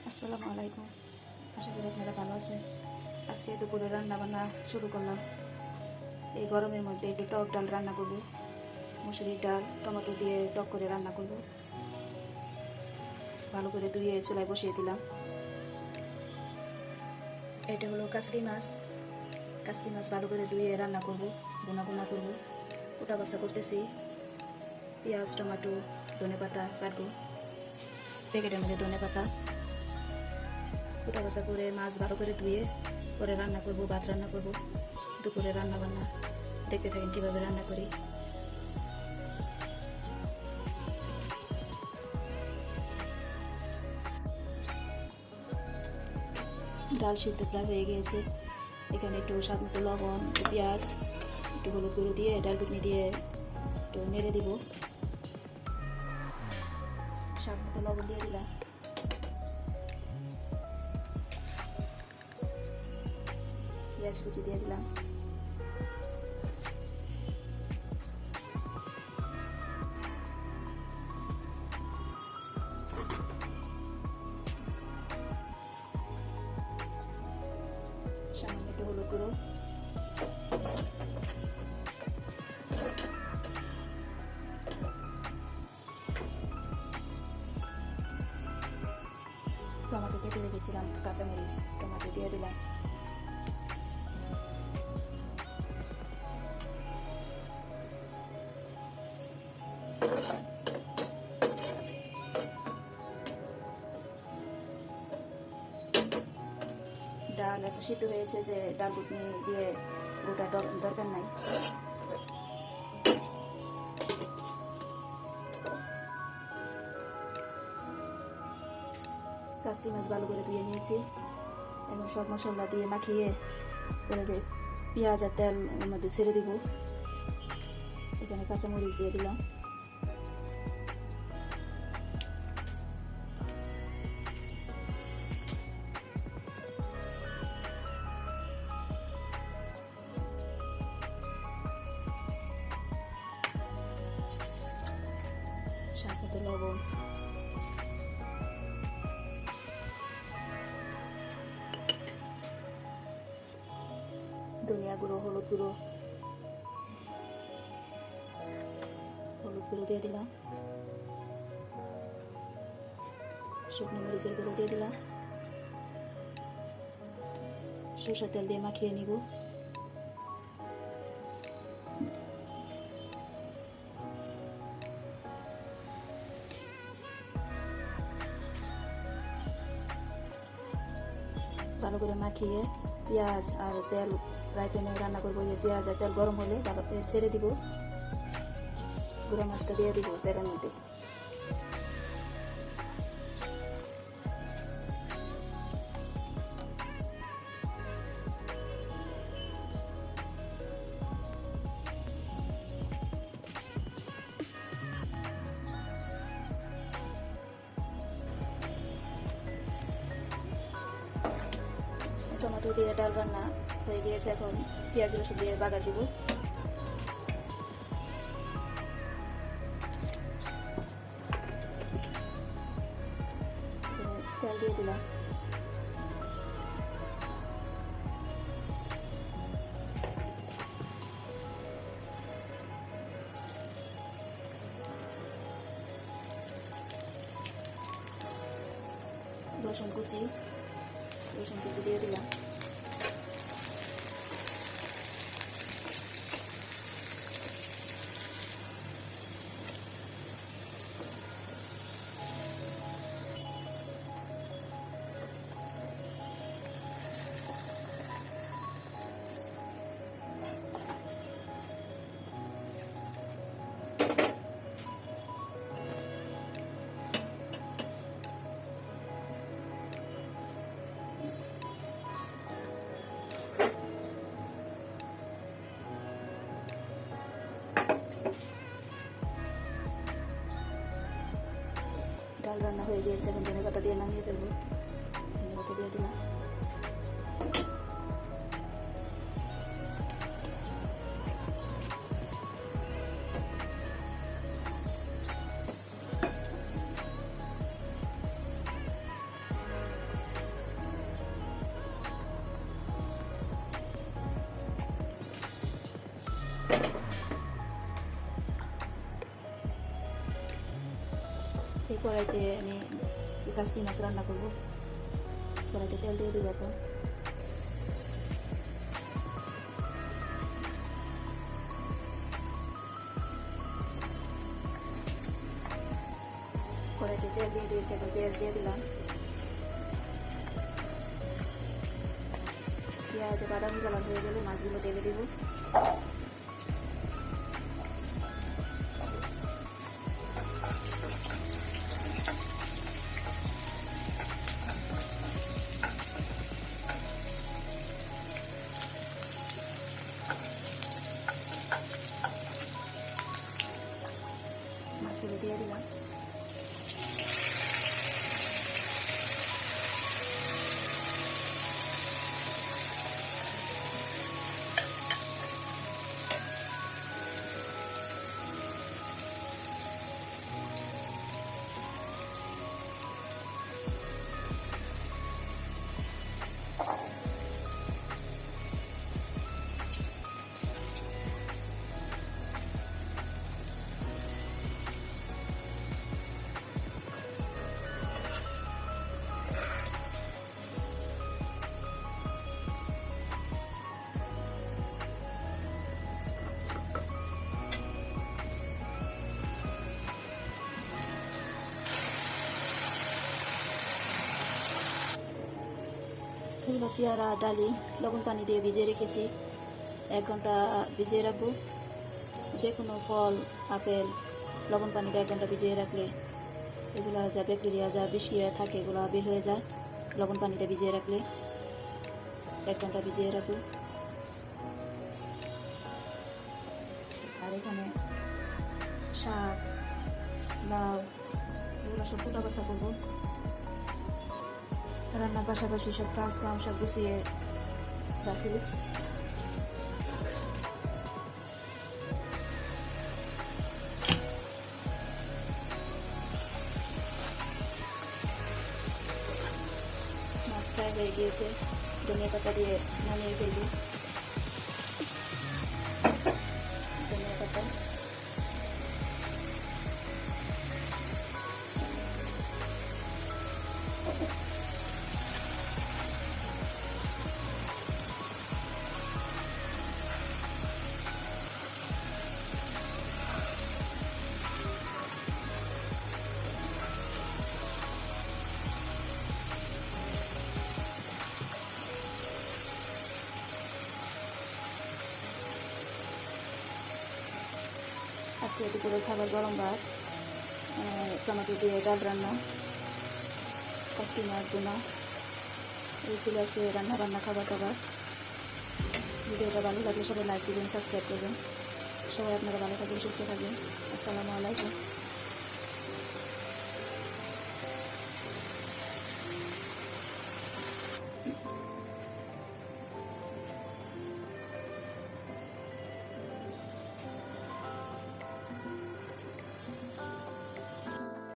আসসালামু আলাইকুম। আশা করি আপনারা ভালো আছেন। আজকে দুপুরে রান্না বান্না শুরু করলাম। এই গরমের মধ্যে একটু টক ডাল রান্না করব, মুসুরির ডাল টমেটো দিয়ে টক করে রান্না করব। ভালো করে ধুয়ে চুলায় বসিয়ে দিলাম। এটা হলো কাসকি মাছ। কাসকি মাছ ভালো করে ধুয়ে রান্না করব, বোনা বোনা করব। কোটা বাছা করতেছি। পেঁয়াজ টমেটো ধনে পাতা কাটবো, প্যাকেটের মধ্যে ধনে পাতা কোটা বাছা করে মাছ ভালো করে ধুয়ে পরে রান্না করব, ভাত রান্না করব। দুপুরে রান্না বান্না দেখতে থাকেন কীভাবে রান্না করি। ডাল সিদ্ধ প্রায় হয়ে গিয়েছে। এখানে একটু স্বাদ মতো লবণ, পেঁয়াজ, একটু হলুদ গুঁড়ো দিয়ে ডাল বুটনি দিয়ে একটু নেড়ে দিব। স্বাদ মতো লবণ দিয়ে দিলাম। পেঁয়াজ কুচি দিয়ে দিলাম। সামান্য একটু হলুদ গুঁড়ো, টমেটো কেটে রেখেছিলাম, কাঁচামরিচ টমেটো দিয়ে দিলাম। ডাল এত সিদ্ধ হয়েছে যে ডাল বুটনি দিয়ে গোটা দরকার নাই। কাসকি মাছ ভালো করে ধুয়ে নিয়েছি। এখন সব মশলা দিয়ে মাখিয়ে পেঁয়াজ আর তেল এর মধ্যে ছেড়ে দিব। এখানে কাঁচামরিচ দিয়ে দিলাম। স্বাদ মতো লবণ, ধনিয়া গুঁড়ো, হলুদ গুঁড়ো দিয়ে দিলাম। শুকনো মরিচের গুঁড়ো দিয়ে দিলাম। সরষের তেল দিয়ে মাখিয়ে নিব। ভালো করে মাখিয়ে পেঁয়াজ আর তেল ফ্রাই প্যানে রান্না করবো। পেঁয়াজ আর তেল গরম হলে ভালো ছেড়ে দিব। গুঁড়ো মাছটা দিয়ে দিব তেলের মধ্যে। টমেটো দিয়ে ডাল রান্না হয়ে গিয়েছে। এখন পেঁয়াজ রসুন দিয়ে বাগার দিব। তেল দিয়ে দিলাম। রসুন কুচি দিয়ে দিলাম। ডাল রান্না হয়ে গিয়েছে। এখন ধনে পাতা দিয়ে নামিয়ে ফেলবো। ধনে পাতা দিয়ে দিলাম। এই কড়াইতে আমি কাসকি মাছ রান্না করব। কড়াইতে তেল দিয়ে দেবো এখন। কড়াইতে তেল দিয়ে দিয়েছি, এখন পেঁয়াজ দিয়ে দিলাম। পেঁয়াজ বাদামি কালার হয়ে গেলে মাছগুলো ঢেলে দেবো। মাছগুলো দিয়ে দিলাম। এগুলো পেয়ারা ডালি লবণ পানি দিয়ে ভিজিয়ে রেখেছি, 1 ঘন্টা ভিজিয়ে রাখবো। যে কোনো ফল, আপেল লবণ পানিতে 1 ঘন্টা ভিজিয়ে রাখলে এগুলা যা ব্যাকটেরিয়া যা বিষিয়ে থাকে এগুলো বের হয়ে যায়। লবণ পানিতে ভিজিয়ে রাখলে 1 ঘন্টা ভিজিয়ে রাখবো। আর এখানে শাক, লাউ এগুলো সব কুটা বাছা করবো। রান্নার পাশাপাশি সব কাজ কাম সব গুছিয়ে রাখি। মাছ ফ্রাই হয়ে গিয়েছে, ধনিয়া পাতা দিয়ে নামিয়ে ফেলবো। ধনিয়া পাতা আজকে দুপুরের খাবার গরম ভাত, টমেটো দিয়ে ডাল রান্না, কাসকি মাছ বোনা। এই ছিল আজকে রান্না খাবার দাবার। ভিডিওটা ভালো লাগলে সবাই লাইক দিবেন, সাবস্ক্রাইব করবেন। সবাই আপনারা ভালো থাকবেন, সুস্থ থাকবেন। আসসালামু আলাইকুম।